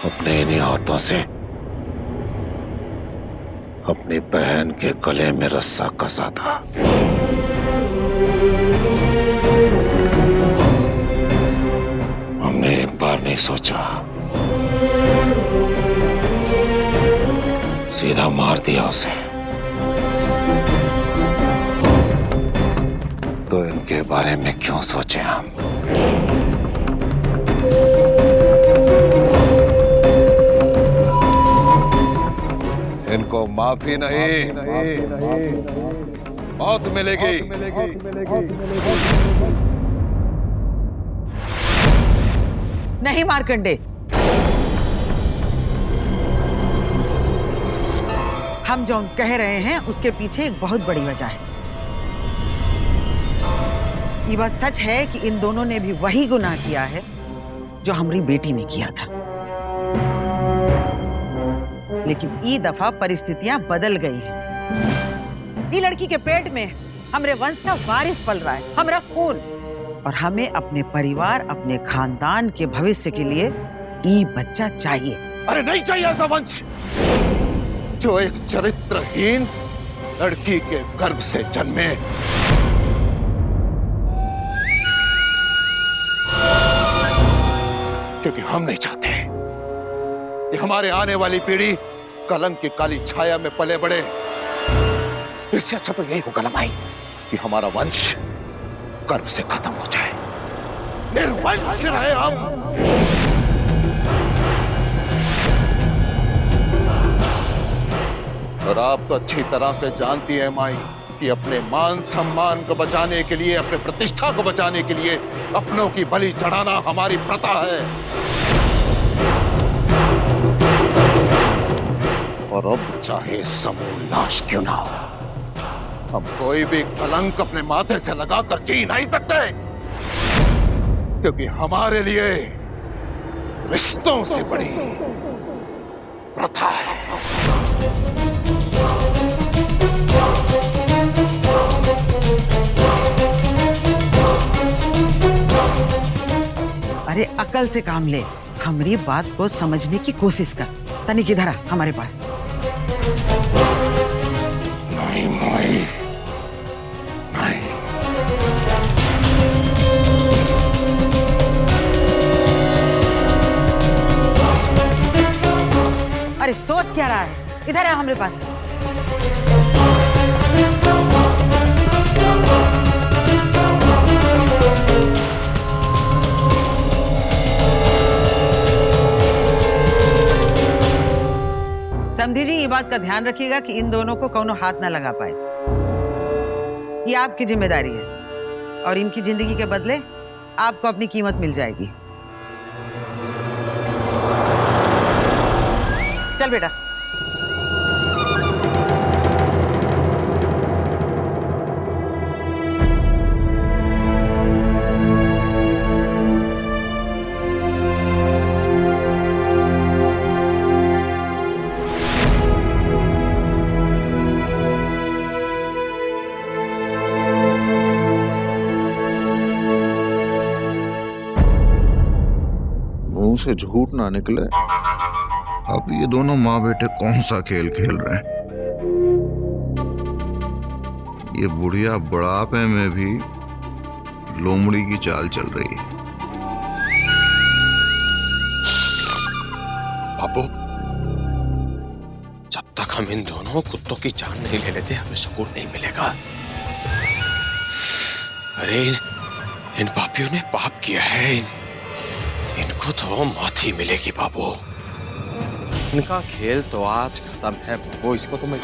अपने इन्हीं हाथों से अपनी बहन के गले में रस्सा कसा था। हमने एक बार नहीं सोचा, सीधा मार दिया उसे। तो इनके बारे में क्यों सोचे हम? इनको माफी नहीं, मौत मिलेगी। नहीं मार्कंडे, हम जो कह रहे हैं उसके पीछे एक बहुत बड़ी वजह है। ये बात सच है कि इन दोनों ने भी वही गुनाह किया है जो हमारी बेटी ने किया था, लेकिन ई दफा परिस्थितियां बदल गई हैं। ये लड़की के पेट में हमरे वंश का वारिस पल रहा है, हमारा खून, और हमें अपने परिवार, अपने खानदान के भविष्य के लिए ई बच्चा चाहिए। अरे नहीं चाहिए ऐसा वंश जो एक चरित्रहीन लड़की के गर्भ से जन्मे। क्योंकि हम नहीं चाहते कि हमारे आने वाली पीढ़ी कलंक की काली छाया में पले बढ़े। इससे अच्छा तो यही होगा ना भाई कि हमारा वंश गर्भ से खत्म हो जाए, निर्वंश रहे हम। और आप तो अच्छी तरह से जानती है माई कि अपने मान सम्मान को बचाने के लिए, अपने प्रतिष्ठा को बचाने के लिए अपनों की बलि चढ़ाना हमारी प्रथा है। और अब चाहे समूल नाश क्यों ना हो, हम कोई भी कलंक अपने माथे से लगाकर जी नहीं सकते, क्योंकि हमारे लिए रिश्तों से बड़ी प्रथा है। अरे अकल से काम ले, हमारी बात को समझने की कोशिश कर। तनिक इधर आ हमारे पास। नहीं माई, नहीं। अरे सोच क्या रहा है, इधर आ हमारे पास। समधी जी, ये बात का ध्यान रखिएगा कि इन दोनों को कौनो हाथ ना लगा पाए। ये आपकी जिम्मेदारी है, और इनकी जिंदगी के बदले आपको अपनी कीमत मिल जाएगी। चल बेटा। मुंह से झूठ ना निकले। अब ये दोनों माँ बेटे कौन सा खेल खेल रहे हैं? ये बुढ़िया बुढ़ापे में भी लोमड़ी की चाल चल रही है। बाबू, जब तक हम इन दोनों कुत्तों की जान नहीं ले लेते हमें सुकून नहीं मिलेगा। अरे इन पापियों ने पाप किया है, इनको तो मौत ही मिलेगी बाबू। इनका खेल तो आज खत्म है बाबू, इसको तो मैं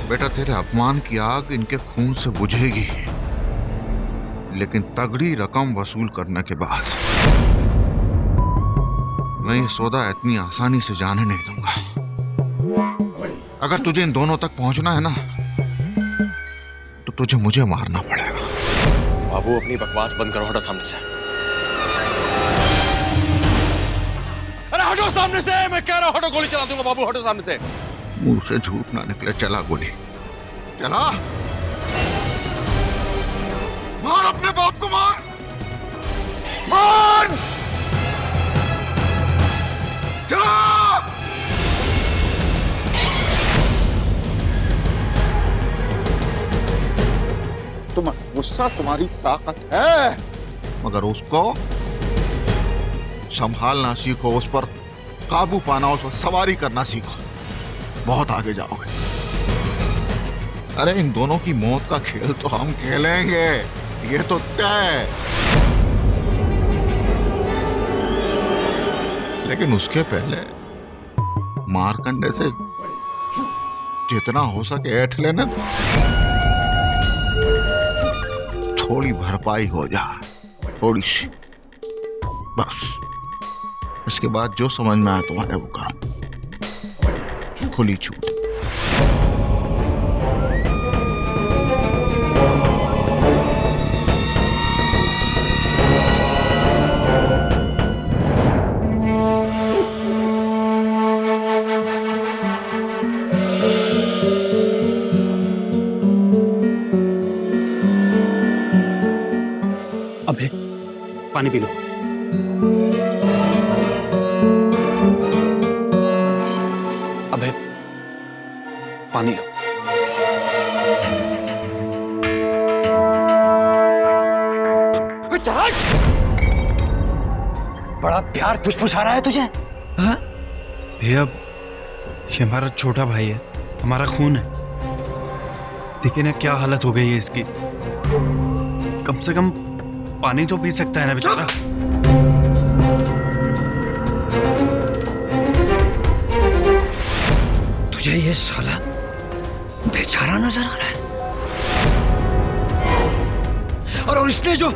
बेटा, तेरे अपमान की आग इनके खून से बुझेगी, लेकिन तगड़ी रकम वसूल करने के बाद मैं ये सौदा इतनी आसानी से जाने नहीं दूंगा। अगर तुझे इन दोनों तक पहुंचना है ना, तो तुझे मुझे मारना पड़ेगा। बाबू अपनी बकवास बंद करो, हटो सामने से। अरे हटो सामने से, मैं कह रहा हूं हटो, गोली चला दूंगा बाबू, हटो सामने से। मुंह से झूठ ना निकले। चला गोली, चला, मार अपने बाप को, मार मार, चला। गुस्सा तुम्हारी ताकत है, मगर उसको संभालना सीखो, उस पर काबू पाना, उस पर सवारी करना सीखो, बहुत आगे जाओगे। अरे इन दोनों की मौत का खेल तो हम खेलेंगे, ये तो तय। लेकिन उसके पहले मारकंडे से जितना हो सके ऐठ लेना, थोड़ी भरपाई हो जाए, थोड़ी सी, बस। इसके बाद जो समझ में आए तुम्हारे वो करो, खुली छूट। अबे पानी पी लो। अबे पानी लो। बड़ा प्यार फुसफुस आ रहा है तुझे, हाँ? भैया ये हमारा छोटा भाई है, हमारा खून है। देखिए ना क्या हालत हो गई है इसकी। कम से कम पानी तो पी सकता है ना बेचारा। तुझे ये साला बेचारा नजर आ रहा है? और इसने जो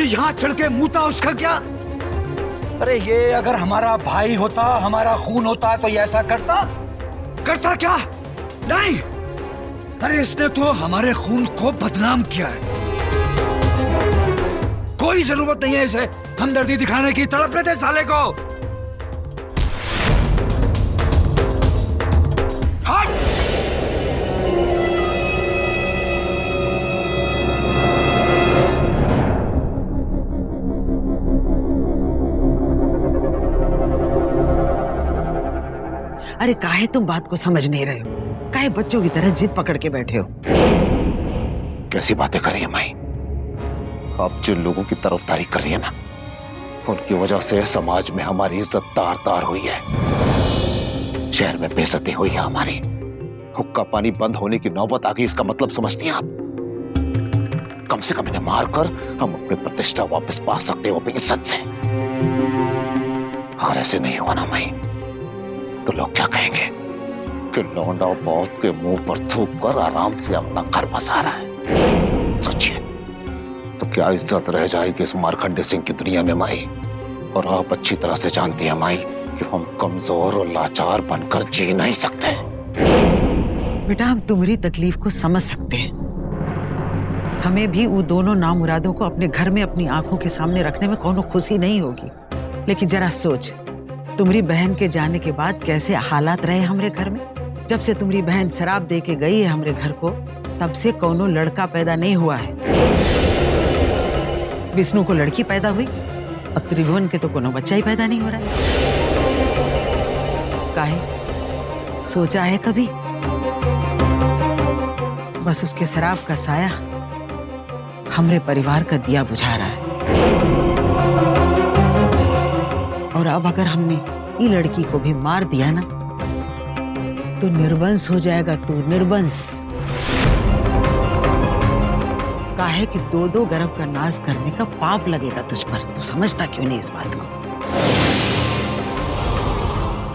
यहाँ चढ़ के मुता, उसका क्या? अरे ये अगर हमारा भाई होता, हमारा खून होता, तो ये ऐसा करता क्या? नहीं। अरे इसने तो हमारे खून को बदनाम किया है। कोई जरूरत नहीं है इसे हमदर्दी दिखाने की। तड़पने दे साले को। हट! अरे काहे तुम बात को समझ नहीं रहे हो? काहे बच्चों की तरह जिद पकड़ के बैठे हो? कैसी बातें कर रही है माई? आप जिन लोगों की तरफदारी कर रही है ना, उनकी वजह से समाज में हमारी इज्जत तार तार हुई है, शहर में बेइज्जती हुई है हमारी। हुक्का पानी बंद होने की नौबत आ गई, इसका मतलब समझती हैं आप? कम से कम इन्हें मारकर हम अपनी प्रतिष्ठा वापस पा सकते हैं, वो भी इज्जत से। अगर ऐसे नहीं हुआ ना माई, तो लोग क्या कहेंगे कि लौंडा बहुत के मुंह पर थूक कर आराम से अपना घर बसा रहा है। सोचिए तो क्या इज्जत रह जाएगी इस मारकंडे सिंह की दुनिया में माई। और आप अच्छी तरह से जानती हैं माई कि हम कमजोर और लाचार बनकर जी नहीं सकते। बेटा हम तुम्हारी तकलीफ को समझ सकते हैं। हमें भी वो दोनों नामुरादों को अपने घर में अपनी आंखों के सामने रखने में कोनो खुशी नहीं होगी। लेकिन जरा सोच, तुम्हारी बहन के जाने के बाद कैसे हालात रहे हमरे घर में। जब से तुम्हारी बहन शराब दे के गई है हमरे घर को, तब से कोनो लड़का पैदा नहीं हुआ है। विष्णु को लड़की पैदा हुई और त्रिभुवन के तो कोनो बच्चा ही पैदा नहीं हो रहा है। काहे सोचा है कभी? बस उसके शराब का साया हमरे परिवार का दिया बुझा रहा है। और अब अगर हमने ये लड़की को भी मार दिया ना, तो निर्वंश हो जाएगा तू, निर्वंश। काहे कि दो दो गर्भ का नाश करने का पाप लगेगा तुझ पर। तू समझता क्यों नहीं इस बात को?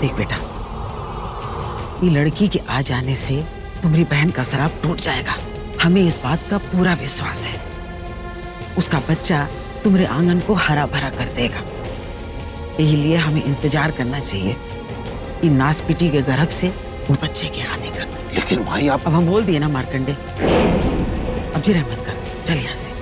देख बेटा, ये लड़की के आ जाने से तुम्हारी बहन का शराब टूट जाएगा। हमें इस बात का पूरा विश्वास है। उसका बच्चा तुम्हारे आंगन को हरा भरा कर देगा। यही लिए हमें इंतजार करना चाहिए इन नासपीटी के गर्भ से वो बच्चे के आने का। लेकिन भाई आप अब हम बोल दिए ना मार्कंडे, अब जी रहमत कर, चल यहाँ से।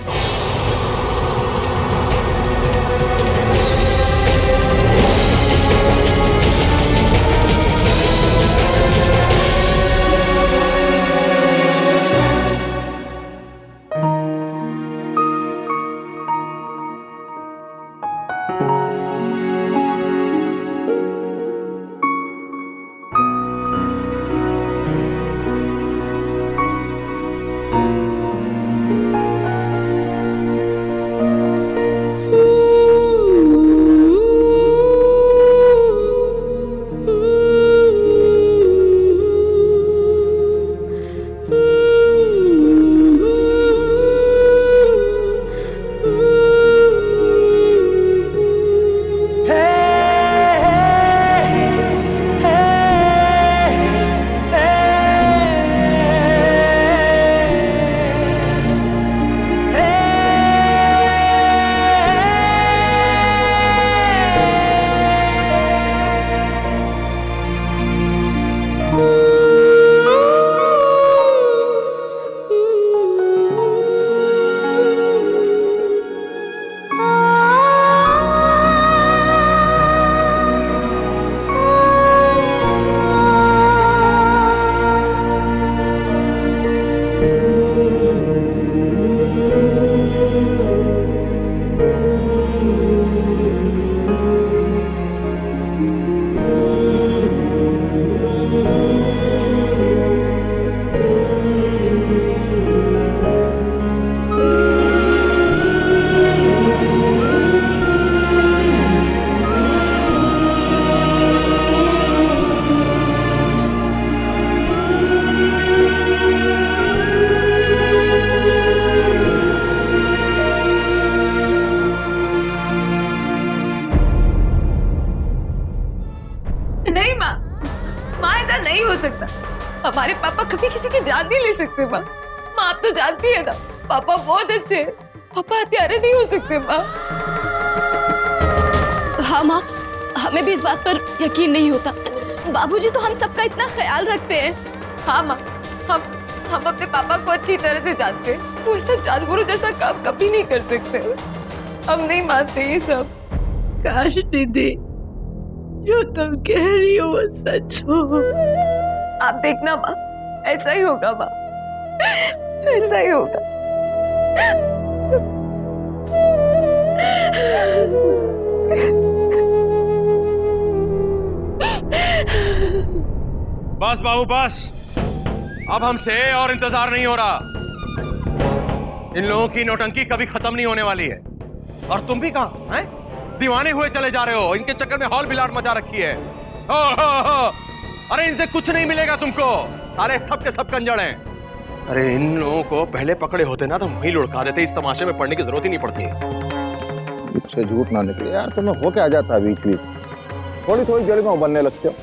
हमारे पापा कभी किसी की जान नहीं ले सकते माँ। माँ आप तो जानती है ना, पापा बहुत अच्छे हैं। पापा हत्यारे नहीं हो सकते माँ। हाँ माँ, हमें भी इस बात पर यकीन नहीं होता। बाबूजी तो हम सबका इतना ख्याल रखते हैं। हाँ माँ, हम अपने पापा को अच्छी तरह से जानते हैं। वो ऐसा जानवरों जैसा काम कभी नहीं कर सकते। हम नहीं मानते ये सब। काश निधि, जो तुम कह रही हो वो सच हो। आप देखना माँ, ऐसा ही होगा माँ, ऐसा ही होगा। बस बाबू बस, अब हमसे और इंतजार नहीं हो रहा। इन लोगों की नौटंकी कभी खत्म नहीं होने वाली है। और तुम भी कहां हैं? दीवाने हुए चले जा रहे हो। इनके चक्कर में हॉल बिलाट मचा रखी है। अरे इनसे कुछ नहीं मिलेगा तुमको, सारे सब के सब कंजड़ हैं। अरे इन लोगों को पहले पकड़े होते ना तो वहीं लुढ़का देते। इस तमाशे में पड़ने की जरूरत ही नहीं पड़ती। मुझसे झूठ ना निकले यार, तुम्हें हो क्या जाता है बीच बीच, थोड़ी थोड़ी जड़ में उबलने लगते हो।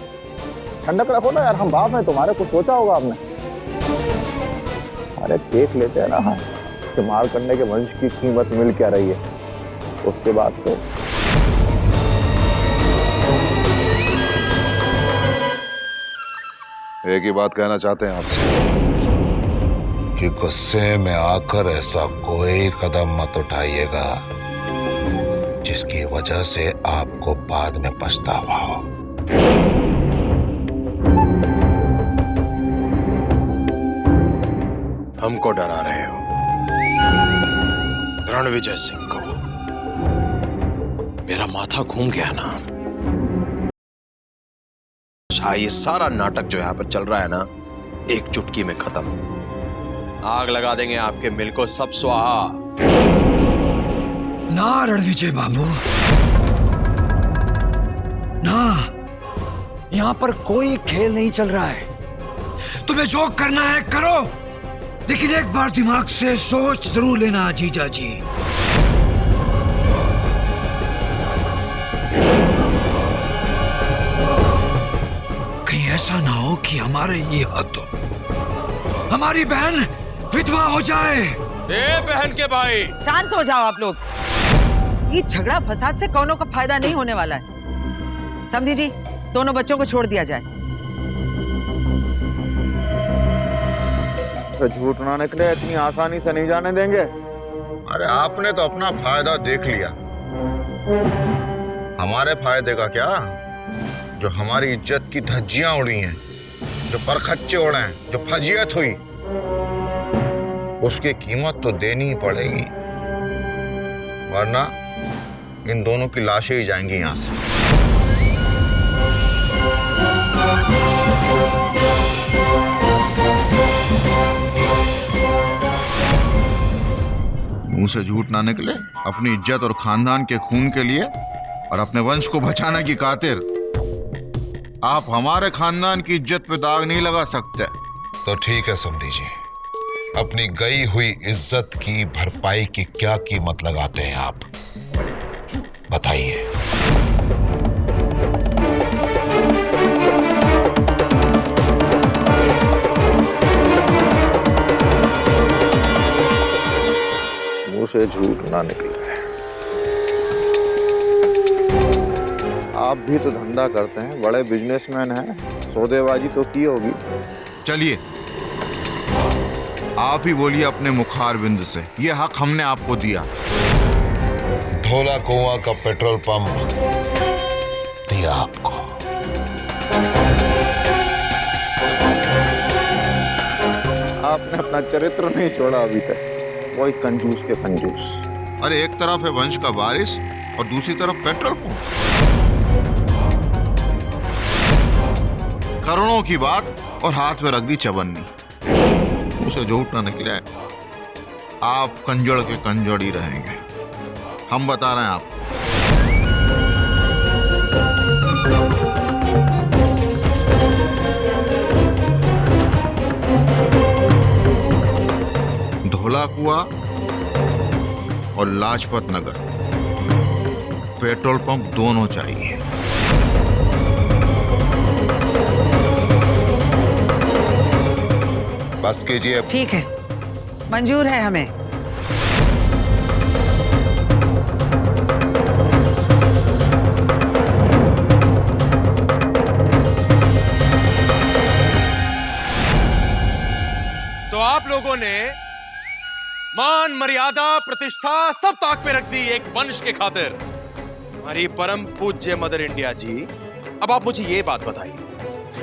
ठंडक रखो ना यार, हम बाप हैं तुम्हारे, कुछ सोचा होगा आपने। अरे देख लेते हैं ना हम कि मारकंडे के वंश की कीमत मिल क्या रही है, उसके बाद तो एक ही बात कहना चाहते हैं आपसे कि गुस्से में आकर ऐसा कोई कदम मत उठाइएगा जिसकी वजह से आपको बाद में पछतावा हो। हमको डरा रहे हो, रणविजय सिंह को। मेरा माथा घूम गया ना। ये सारा नाटक जो यहां पर चल रहा है ना, एक चुटकी में खत्म। आग लगा देंगे आपके मिल को, सब स्वाहा। ना रणविजय बाबू ना, यहां पर कोई खेल नहीं चल रहा है। तुम्हें जो करना है करो, लेकिन एक बार दिमाग से सोच जरूर लेना जीजा जी। कहीं ऐसा ना हो कि हमारे ये हाथों हमारी बहन विधवा हो जाए। ए बहन के भाई, शांत हो जाओ आप लोग। ये झगड़ा फसाद से कौनों का फायदा नहीं होने वाला है। समझी जी, दोनों बच्चों को छोड़ दिया जाए। तो झूठ ना निकले, इतनी आसानी से नहीं जाने देंगे। अरे आपने तो अपना फायदा देख लिया, हमारे फायदे का क्या? जो हमारी इज्जत की धज्जियां उड़ी हैं, जो परखच्चे उड़े हैं, जो फजीयत हुई, उसकी कीमत तो देनी ही पड़ेगी, वरना इन दोनों की लाशें ही जाएंगी यहां से। मुंह से झूठ ना निकले। अपनी इज्जत और खानदान के खून के लिए और अपने वंश को बचाने की खातिर आप हमारे खानदान की इज्जत पे दाग नहीं लगा सकते। तो ठीक है समधी जी, अपनी गई हुई इज्जत की भरपाई की क्या कीमत लगाते हैं आप, बताइए। मुंह से झूठ ना निकले। आप भी तो धंधा करते हैं, बड़े बिजनेसमैन हैं, सौदेबाजी तो की होगी। चलिए आप ही बोलिए अपने मुखार बिंद से, ये हक हमने आपको दिया। धोला कुआं का पेट्रोल पंप दिया आपको। आपने अपना चरित्र नहीं छोड़ा अभी तक, वही कंजूस के कंजूस। अरे एक तरफ है वंश का वारिस और दूसरी तरफ पेट्रोल पंप। करोड़ों की बात और हाथ में रख दी चवन्नी। उसे झूठ ना निकले, आप कंजड़ के कंजड़ ही रहेंगे, हम बता रहे हैं आपको। धोला कुआं और लाजपत नगर पेट्रोल पंप दोनों चाहिए। बस कीजिए। ठीक है, मंजूर है हमें। तो आप लोगों ने मान, मर्यादा, प्रतिष्ठा सब ताक पे रख दी एक वंश के खातिर। हमारी परम पूज्य मदर इंडिया जी, अब आप मुझे ये बात बताइए,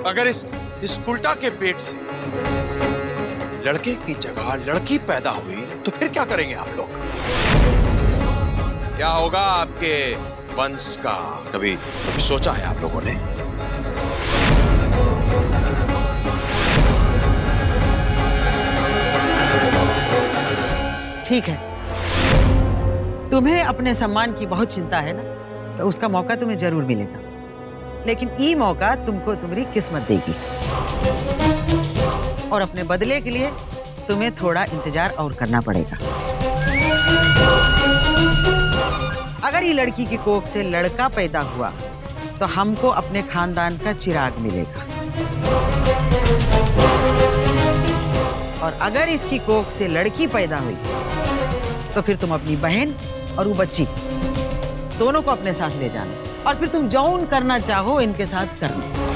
अगर इस उल्टा के पेट से लड़के की जगह लड़की पैदा हुई तो फिर क्या करेंगे आप लोग? क्या होगा आपके वंश का? कभी सोचा है आप लोगों ने? ठीक है, तुम्हें अपने सम्मान की बहुत चिंता है ना, तो उसका मौका तुम्हें जरूर मिलेगा, लेकिन ये मौका तुमको तुम्हारी किस्मत देगी और अपने बदले के लिए तुम्हें थोड़ा इंतजार और करना पड़ेगा। अगर ये लड़की की कोख से लड़का पैदा हुआ तो हमको अपने खानदान का चिराग मिलेगा, और अगर इसकी कोख से लड़की पैदा हुई तो फिर तुम अपनी बहन और वो बच्ची दोनों को अपने साथ ले जाना, और फिर तुम जौन करना चाहो इनके साथ करना।